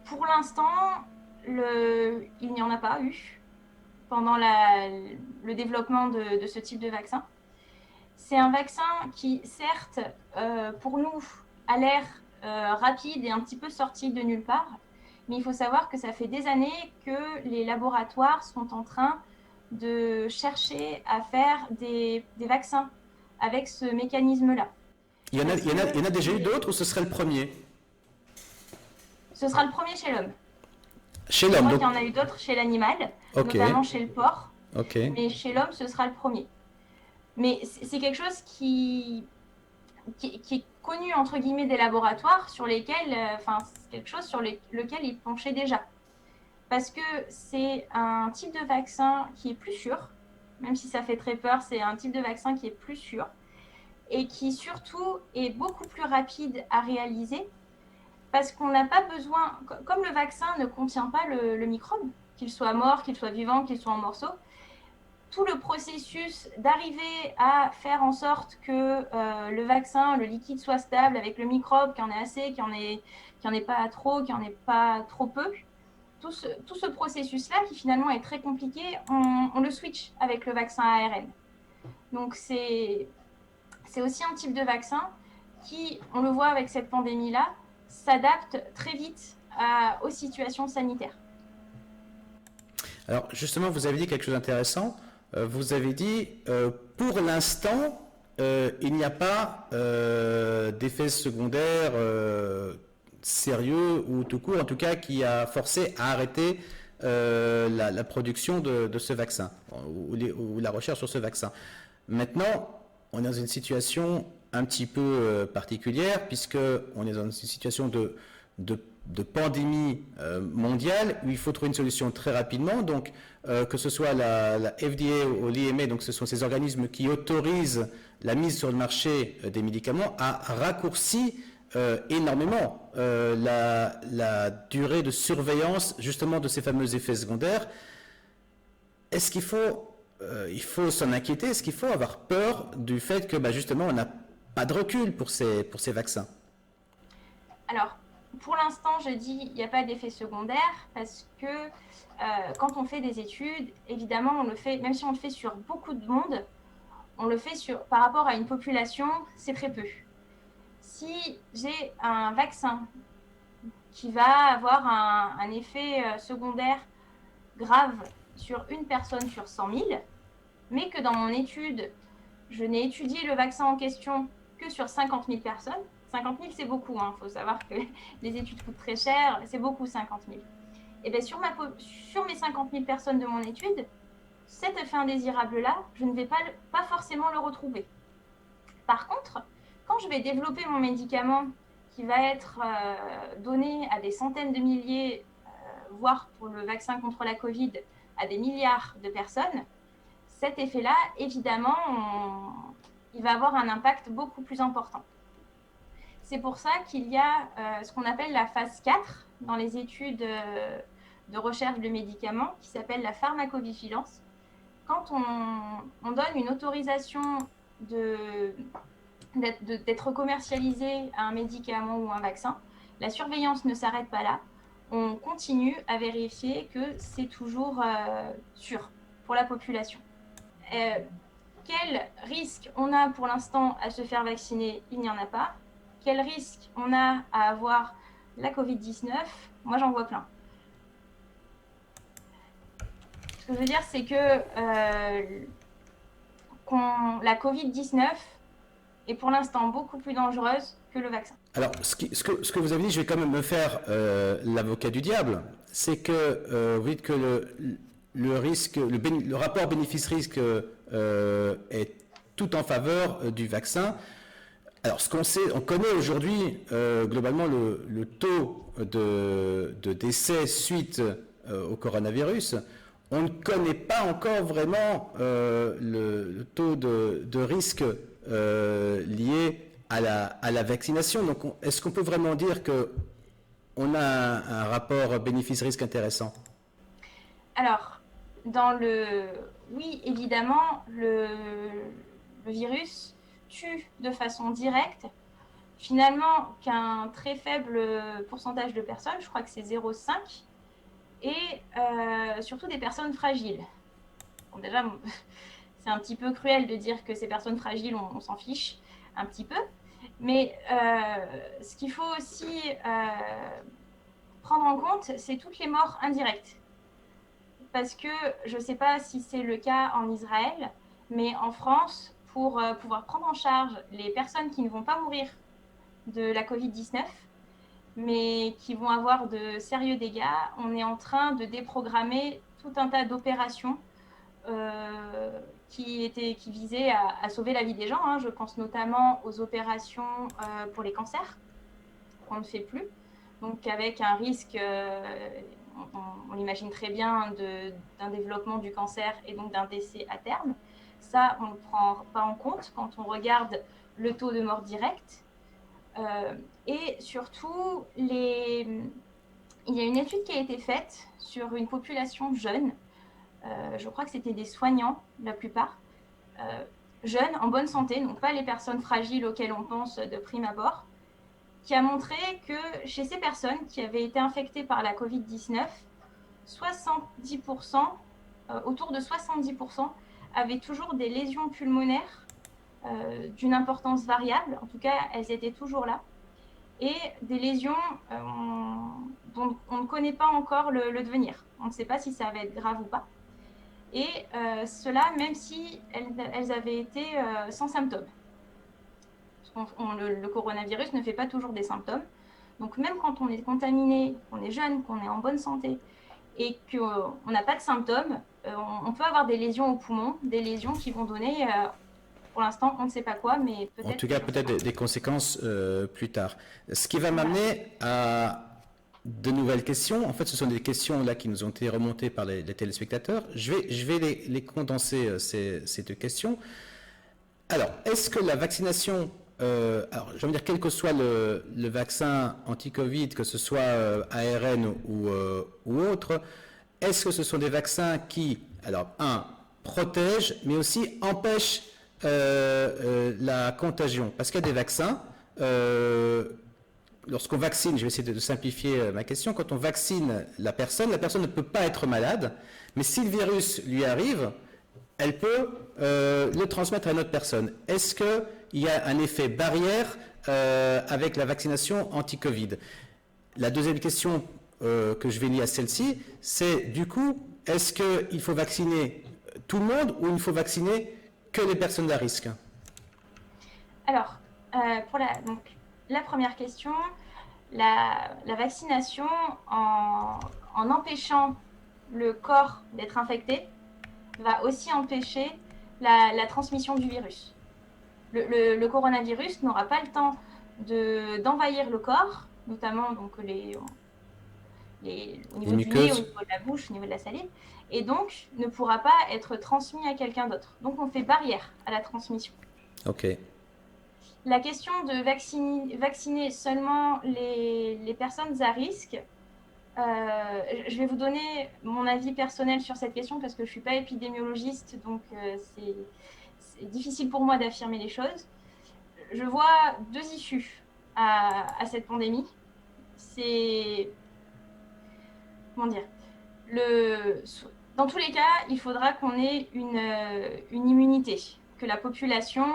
Speaker 2: Pour l'instant, il n'y en a pas eu pendant le développement de ce type de vaccin. C'est un vaccin qui, certes, pour nous, a l'air rapide et un petit peu sorti de nulle part, mais il faut savoir que ça fait des années que les laboratoires sont en train de chercher à faire des vaccins avec ce mécanisme-là.
Speaker 1: Il y en a déjà eu d'autres ou ce serait le premier?
Speaker 2: Ce sera le premier chez l'homme.
Speaker 1: Chez l'homme,
Speaker 2: donc... Il y en a eu d'autres chez l'animal, notamment chez le porc. Mais chez l'homme, ce sera le premier. Mais c'est quelque chose qui est connu, entre guillemets, des laboratoires, sur lesquels, c'est quelque chose sur lequel ils penchaient déjà. Parce que c'est un type de vaccin qui est plus sûr, même si ça fait très peur, c'est un type de vaccin qui est plus sûr et qui surtout est beaucoup plus rapide à réaliser parce qu'on n'a pas besoin, comme le vaccin ne contient pas le microbe, qu'il soit mort, qu'il soit vivant, qu'il soit en morceaux, tout le processus d'arriver à faire en sorte que le vaccin, le liquide soit stable avec le microbe, qu'il y en ait assez, qu'il n'y en ait pas trop, qu'il n'y en ait pas trop peu, tout ce processus-là, qui finalement est très compliqué, on le switch avec le vaccin ARN. Donc c'est aussi un type de vaccin qui, on le voit avec cette pandémie-là, s'adapte très vite aux situations sanitaires.
Speaker 1: Alors justement, vous avez dit quelque chose d'intéressant. Vous avez dit, pour l'instant, il n'y a pas d'effets secondaires sérieux ou tout court, en tout cas, qui a forcé à arrêter la production de ce vaccin ou la recherche sur ce vaccin. Maintenant, on est dans une situation un petit peu particulière puisqu'on est dans une situation de pandémie mondiale où il faut trouver une solution très rapidement. Donc, que ce soit la FDA ou l'EMA, donc ce sont ces organismes qui autorisent la mise sur le marché des médicaments, a raccourci énormément la durée de surveillance justement de ces fameux effets secondaires. Est-ce qu'il faut il faut s'en inquiéter? Est-ce qu'il faut avoir peur du fait que justement on n'a pas de recul pour ces vaccins?
Speaker 2: Alors, pour l'instant, je dis il n'y a pas d'effet secondaire parce que quand on fait des études, évidemment, on le fait, même si on le fait sur beaucoup de monde, on le fait par rapport à une population, c'est très peu. Si j'ai un vaccin qui va avoir un effet secondaire grave sur une personne sur 100 000, mais que dans mon étude, je n'ai étudié le vaccin en question que sur 50 000 personnes. 50 000, c'est beaucoup. Il faut savoir que les études coûtent très cher. C'est beaucoup, 50 000. Et bien, sur mes 50 000 personnes de mon étude, cet effet indésirable-là, je ne vais pas forcément le retrouver. Par contre, quand je vais développer mon médicament qui va être donné à des centaines de milliers, voire pour le vaccin contre la Covid, à des milliards de personnes, cet effet-là, évidemment, il va avoir un impact beaucoup plus important. C'est pour ça qu'il y a ce qu'on appelle la phase 4 dans les études de recherche de médicaments, qui s'appelle la pharmacovigilance. Quand on donne une autorisation d'être commercialisé à un médicament ou un vaccin, la surveillance ne s'arrête pas là. On continue à vérifier que c'est toujours sûr pour la population. Quel risque on a pour l'instant à se faire vacciner? Il n'y en a pas. Quel risque on a à avoir la Covid-19? Moi, j'en vois plein. Ce que je veux dire, c'est que la Covid-19 est pour l'instant beaucoup plus dangereuse que le vaccin.
Speaker 1: Alors, ce que vous avez dit, je vais quand même me faire l'avocat du diable, c'est que vous dites que le risque, le rapport bénéfice-risque est tout en faveur du vaccin. Alors, ce qu'on sait, on connaît aujourd'hui globalement le taux de décès suite au coronavirus. On ne connaît pas encore vraiment le taux de risque lié à la vaccination. Donc, est-ce qu'on peut vraiment dire qu'on a un rapport bénéfice-risque intéressant?
Speaker 2: Alors, oui, évidemment, le virus tue de façon directe, finalement, qu'un très faible pourcentage de personnes, je crois que c'est 0,5, et surtout des personnes fragiles. Bon, déjà, c'est un petit peu cruel de dire que ces personnes fragiles, on s'en fiche un petit peu, mais ce qu'il faut aussi prendre en compte, c'est toutes les morts indirectes. Parce que je ne sais pas si c'est le cas en Israël, mais en France, pour pouvoir prendre en charge les personnes qui ne vont pas mourir de la Covid-19, mais qui vont avoir de sérieux dégâts, on est en train de déprogrammer tout un tas d'opérations qui visaient à sauver la vie des gens. Je pense notamment aux opérations pour les cancers, qu'on ne fait plus. Donc avec un risque, on imagine très bien, d'un développement du cancer et donc d'un décès à terme. Ça, on ne le prend pas en compte quand on regarde le taux de mort directe. Et surtout, il y a une étude qui a été faite sur une population jeune. Je crois que c'était des soignants, la plupart, jeunes, en bonne santé, donc pas les personnes fragiles auxquelles on pense de prime abord, qui a montré que chez ces personnes qui avaient été infectées par la Covid-19, 70%, autour de 70%, avaient toujours des lésions pulmonaires d'une importance variable. En tout cas, elles étaient toujours là. Et des lésions dont on ne connaît pas encore le devenir. On ne sait pas si ça va être grave ou pas. Et cela, même si elles avaient été sans symptômes. Le coronavirus ne fait pas toujours des symptômes. Donc même quand on est contaminé, qu'on est jeune, qu'on est en bonne santé et qu'on n'a pas de symptômes, on peut avoir des lésions au poumon, des lésions qui vont donner, pour l'instant, on ne sait pas quoi, mais peut-être...
Speaker 1: En tout cas, peut-être des conséquences plus tard. Ce qui va m'amener à de nouvelles questions. En fait, ce sont des questions là qui nous ont été remontées par les téléspectateurs. Je vais les condenser, ces deux questions. Alors, est-ce que la vaccination, alors je veux dire, quel que soit le vaccin anti-Covid, que ce soit ARN ou autre, est-ce que ce sont des vaccins qui, alors, protègent, mais aussi empêchent la contagion? Parce qu'il y a des vaccins, lorsqu'on vaccine, je vais essayer de simplifier ma question, quand on vaccine la personne ne peut pas être malade, mais si le virus lui arrive, elle peut le transmettre à une autre personne. Est-ce qu'il y a un effet barrière avec la vaccination anti-Covid? La deuxième question que je vais lier à celle-ci, c'est du coup, est-ce qu'il faut vacciner tout le monde ou il faut vacciner que les personnes à risque?
Speaker 2: Alors, pour la première question, la vaccination, en empêchant le corps d'être infecté, va aussi empêcher la transmission du virus. Le coronavirus n'aura pas le temps d'envahir le corps, notamment donc au niveau du nez, au niveau de la bouche, au niveau de la salive, et donc ne pourra pas être transmis à quelqu'un d'autre. Donc on fait barrière à la transmission.
Speaker 1: Ok.
Speaker 2: La question de vacciner seulement les personnes à risque, je vais vous donner mon avis personnel sur cette question parce que je ne suis pas épidémiologiste, donc c'est difficile pour moi d'affirmer les choses. Je vois deux issues à cette pandémie. C'est... Comment dire? Dans tous les cas, il faudra qu'on ait une immunité, que la population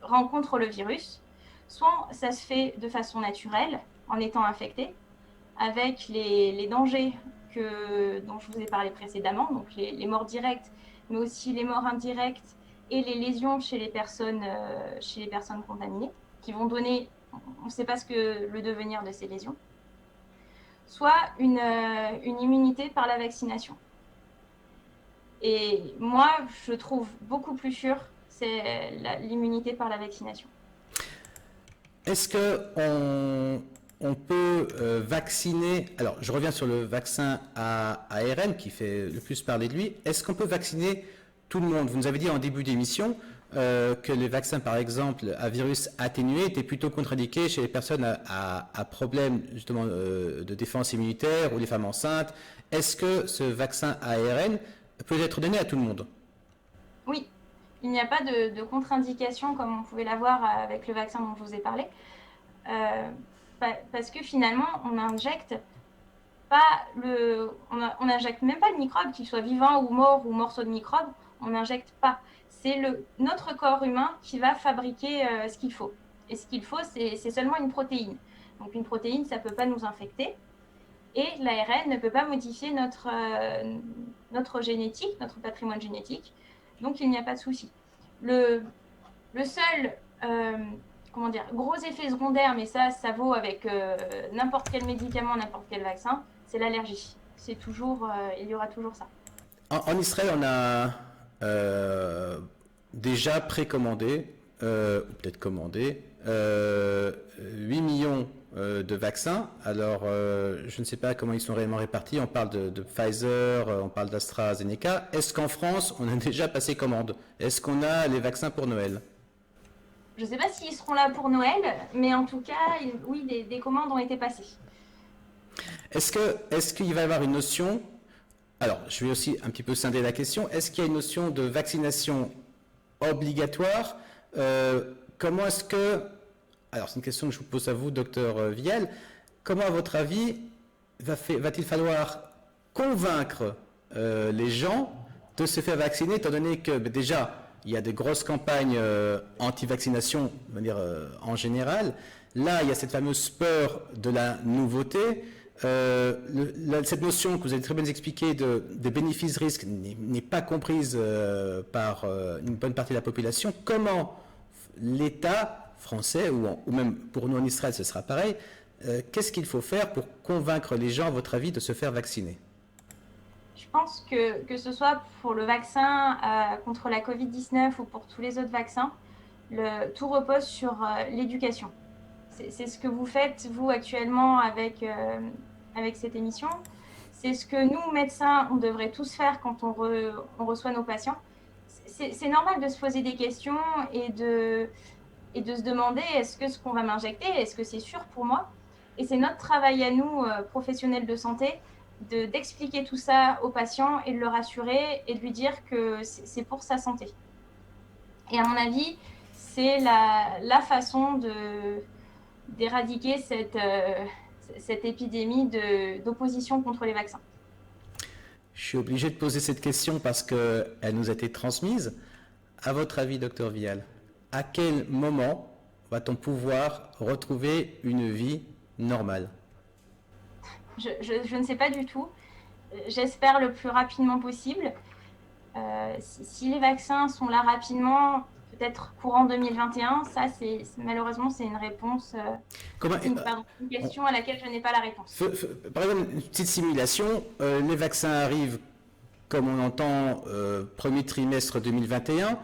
Speaker 2: rencontre le virus. Soit ça se fait de façon naturelle, en étant infecté, avec les dangers dont je vous ai parlé précédemment, donc les morts directes, mais aussi les morts indirectes et les lésions chez les personnes contaminées, qui vont donner, on ne sait pas le devenir de ces lésions, soit une immunité par la vaccination. Et moi, je trouve beaucoup plus sûr, c'est l'immunité par la vaccination.
Speaker 1: Est-ce qu'on peut vacciner, alors je reviens sur le vaccin à ARN qui fait le plus parler de lui, est-ce qu'on peut vacciner tout le monde? Vous nous avez dit en début d'émission que les vaccins par exemple à virus atténué étaient plutôt contre-indiqués chez les personnes à problème justement de défense immunitaire ou les femmes enceintes. Est-ce que ce vaccin à ARN peut être donné à tout le monde?
Speaker 2: Oui. Il n'y a pas de contre-indication comme on pouvait l'avoir avec le vaccin dont je vous ai parlé. Parce que finalement, on n'injecte même pas le microbe, qu'il soit vivant ou mort ou morceau de microbe, on n'injecte pas. C'est notre corps humain qui va fabriquer ce qu'il faut. Et ce qu'il faut, c'est seulement une protéine. Donc une protéine, ça ne peut pas nous infecter. Et l'ARN ne peut pas modifier notre génétique, notre patrimoine génétique. Donc il n'y a pas de souci. Le seul gros effet secondaire, mais ça vaut avec n'importe quel médicament, n'importe quel vaccin, c'est l'allergie. C'est toujours, il y aura toujours ça.
Speaker 1: En Israël, on a déjà précommandé, peut-être commandé, 8 millions de vaccins. Alors, je ne sais pas comment ils sont réellement répartis. On parle de Pfizer, on parle d'AstraZeneca. Est-ce qu'en France, on a déjà passé commande? Est-ce qu'on a les vaccins pour Noël?
Speaker 2: Je ne sais pas s'ils seront là pour Noël, mais en tout cas, oui, des commandes ont été passées.
Speaker 1: Est-ce qu'il va y avoir une notion, alors je vais aussi un petit peu scinder la question, est-ce qu'il y a une notion de vaccination obligatoire? Comment est-ce que, alors c'est une question que je vous pose à vous, docteur Vielle, comment à votre avis va-t-il falloir convaincre les gens de se faire vacciner, étant donné que déjà il y a de grosses campagnes anti-vaccination, on va dire, en général. Là, il y a cette fameuse peur de la nouveauté. Cette notion que vous avez très bien expliquée de bénéfices-risques n'est pas comprise par une bonne partie de la population. Comment l'État français, ou même pour nous en Israël, ce sera pareil, qu'est-ce qu'il faut faire pour convaincre les gens, à votre avis, de se faire vacciner?
Speaker 2: Je pense que ce soit pour le vaccin contre la Covid-19 ou pour tous les autres vaccins, tout repose sur l'éducation. C'est ce que vous faites, vous, actuellement, avec cette émission. C'est ce que nous, médecins, on devrait tous faire quand on reçoit nos patients. C'est normal de se poser des questions et de se demander, est-ce que ce qu'on va m'injecter, est-ce que c'est sûr pour moi? Et c'est notre travail à nous, professionnels de santé, d'expliquer tout ça au patient et de le rassurer et de lui dire que c'est pour sa santé. Et à mon avis, c'est la façon d'éradiquer cette épidémie d'opposition contre les vaccins.
Speaker 1: Je suis obligé de poser cette question parce qu'elle nous a été transmise. À votre avis, docteur Vial, à quel moment va-t-on pouvoir retrouver une vie normale?
Speaker 2: Je ne sais pas du tout. J'espère le plus rapidement possible. Si les vaccins sont là rapidement, peut-être courant 2021, ça, malheureusement, c'est une réponse, une question à laquelle je n'ai pas la réponse.
Speaker 1: Par exemple, une petite simulation, les vaccins arrivent, comme on entend, premier trimestre 2021.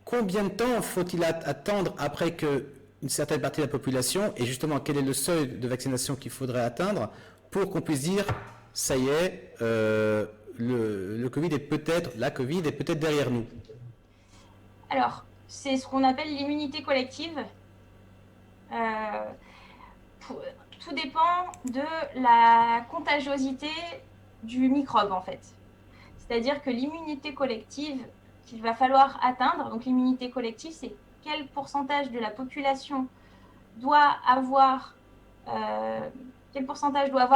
Speaker 1: Combien de temps faut-il attendre après qu'une certaine partie de la population, et justement quel est le seuil de vaccination qu'il faudrait atteindre pour qu'on puisse dire, ça y est, la Covid est peut-être derrière nous?
Speaker 2: Alors, c'est ce qu'on appelle l'immunité collective. Tout dépend de la contagiosité du microbe, en fait. C'est-à-dire que l'immunité collective qu'il va falloir atteindre, donc l'immunité collective, c'est quel pourcentage de la population doit avoir,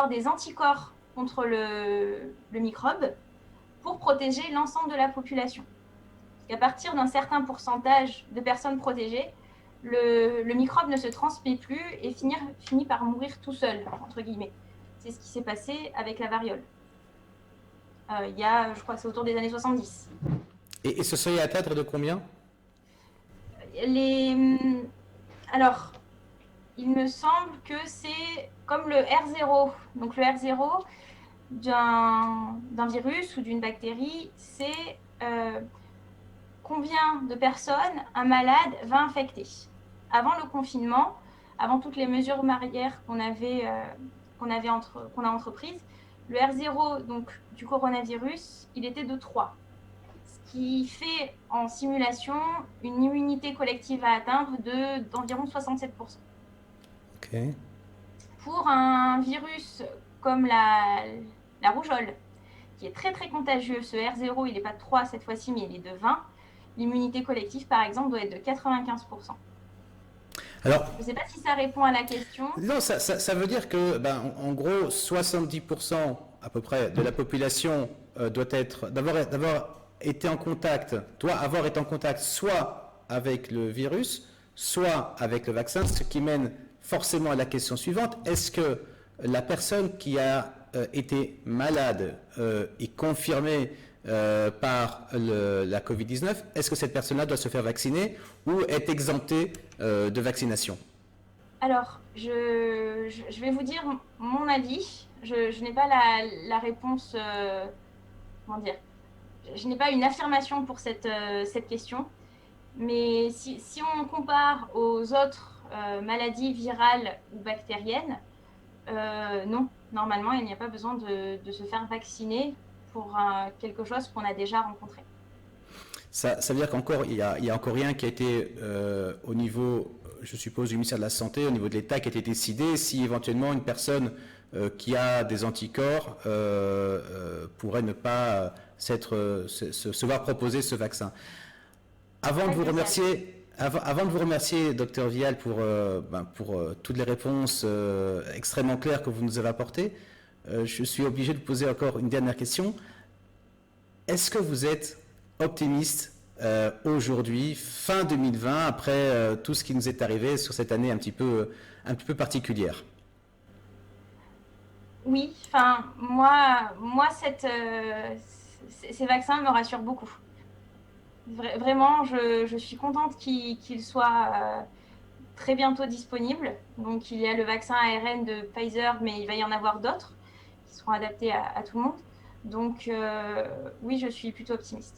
Speaker 2: des anticorps contre le microbe pour protéger l'ensemble de la population. Parce qu'à partir d'un certain pourcentage de personnes protégées, le microbe ne se transmet plus et finit par mourir tout seul, entre guillemets. C'est ce qui s'est passé avec la variole. Il y a, je crois que c'est autour des années 70.
Speaker 1: Et ce seuil à atteindre de combien?
Speaker 2: Alors, il me semble que c'est comme le R0. Donc le R0 d'un virus ou d'une bactérie, c'est combien de personnes un malade va infecter. Avant le confinement, avant toutes les mesures barrières qu'on a entreprises, le R0 donc, du coronavirus, il était de 3. Ce qui fait en simulation une immunité collective à atteindre d'environ 67%.
Speaker 1: Okay.
Speaker 2: Pour un virus comme la rougeole, qui est très très contagieux, ce R0, il n'est pas de 3 cette fois-ci, mais il est de 20, l'immunité collective, par exemple, doit être de 95%. Alors, je ne sais pas si ça répond à la question.
Speaker 1: Non, ça veut dire que, en gros, 70% à peu près de la population doit avoir été en contact soit avec le virus, soit avec le vaccin, ce qui mène forcément à la question suivante. Est-ce que la personne qui a été malade et confirmée par la Covid-19, est-ce que cette personne-là doit se faire vacciner ou est exemptée de vaccination?
Speaker 2: Alors, je vais vous dire mon avis. Je n'ai pas la réponse, comment dire, je n'ai pas une affirmation pour cette question. Mais si on compare aux autres maladies virales ou bactériennes, non, normalement, il n'y a pas besoin de se faire vacciner pour quelque chose qu'on a déjà rencontré.
Speaker 1: Ça veut dire qu'encore, il y a encore rien qui a été au niveau, je suppose, du ministère de la Santé, au niveau de l'État, qui a été décidé si éventuellement une personne qui a des anticorps pourrait ne pas se voir proposer ce vaccin. Avant de vous remercier, Dr Vial, pour toutes les réponses extrêmement claires que vous nous avez apportées, je suis obligé de vous poser encore une dernière question. Est-ce que vous êtes optimiste aujourd'hui, fin 2020, après tout ce qui nous est arrivé sur cette année un petit peu particulière?
Speaker 2: Oui, enfin, moi ces vaccins me rassurent beaucoup. Vraiment, je suis contente qu'ils soient très bientôt disponibles. Donc, il y a le vaccin ARN de Pfizer, mais il va y en avoir d'autres qui seront adaptés à tout le monde. Donc, oui, je suis plutôt optimiste.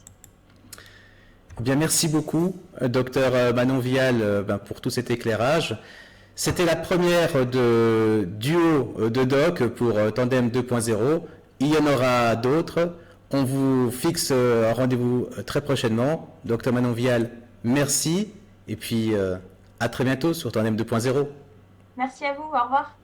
Speaker 1: Bien, merci beaucoup, docteur Manon Vial, pour tout cet éclairage. C'était la première de duo de doc pour Tandem 2.0. Il y en aura d'autres. On vous fixe un rendez-vous très prochainement. Docteur Manon Vial, merci. Et puis, à très bientôt sur Tandem 2.0.
Speaker 2: Merci à vous. Au revoir.